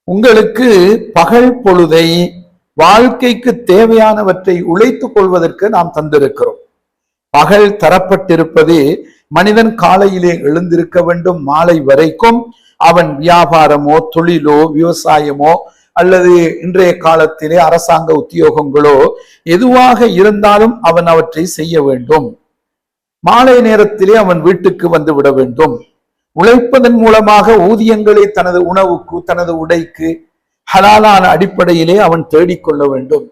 உங்களுக்கு பகல் பொழுதை வாழ்க்கைக்கு தேவையானவற்றை உழைத்துக் கொள்வதற்கு நாம் தந்திருக்கிறோம். பகல் தரப்பட்டிருப்பது மனிதன் காலையிலே எழுந்திருக்க வேண்டும், மாலை வரைக்கும் அவன் வியாபாரமோ தொழிலோ விவசாயமோ அல்லது இன்றைய காலத்திலே அரசாங்க உத்தியோகங்களோ எதுவாக இருந்தாலும் அவன் அவற்றை செய்ய வேண்டும். மாலை நேரத்திலே அவன் வீட்டுக்கு வந்து விட வேண்டும். உழைப்பதன் மூலமாக ஊதியங்களை தனது உணவுக்கு தனது உடைக்கு ஹலாலான அடிப்படையிலே அவன் தேடிக்கொள்ள வேண்டும்.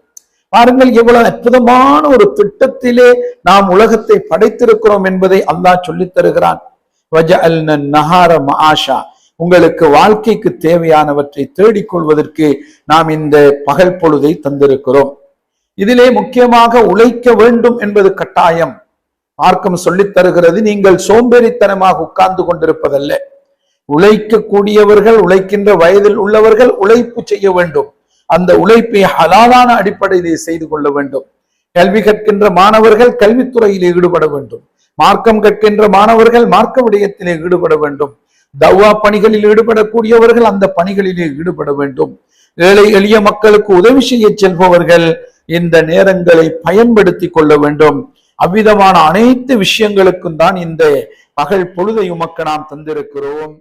பாருங்கள், எவ்வளவு அற்புதமான ஒரு திட்டத்திலே நாம் உலகத்தை படைத்திருக்கிறோம் என்பதை அல்லாஹ் சொல்லித் தருகிறான். உங்களுக்கு வாழ்க்கைக்கு தேவையானவற்றை தேடிக்கொள்வதற்கு நாம் இந்த பகல் பொழுதை தந்திருக்கிறோம். இதிலே முக்கியமாக உழைக்க வேண்டும் என்பது கட்டாயம். மார்க்கம் சொல்லித் தருகிறது, நீங்கள் சோம்பேறித்தனமாக உட்கார்ந்து கொண்டிருப்பதல்ல. உழைக்கக்கூடியவர்கள், உழைக்கின்ற வயதில் உள்ளவர்கள் உழைப்பு செய்ய வேண்டும். அந்த உழைப்பை ஹலாலான அடிப்படையிலே செய்து கொள்ள வேண்டும். கல்வி கற்கின்ற மாணவர்கள் கல்வித்துறையிலே ஈடுபட வேண்டும். மார்க்கம் கற்கின்ற மாணவர்கள் மார்க்க விடயத்திலே ஈடுபட வேண்டும். தவ்வா பணிகளில் ஈடுபடக்கூடியவர்கள் அந்த பணிகளிலே ஈடுபட வேண்டும். ஏழை எளிய மக்களுக்கு உதவி செய்ய செல்பவர்கள் இந்த நேரங்களை பயன்படுத்தி கொள்ள வேண்டும். அவ்விதமான அனைத்து விஷயங்களுக்கும் தான் இந்த பகல் பொழுதை உமக்கு நாம் தந்திருக்கிறோம்.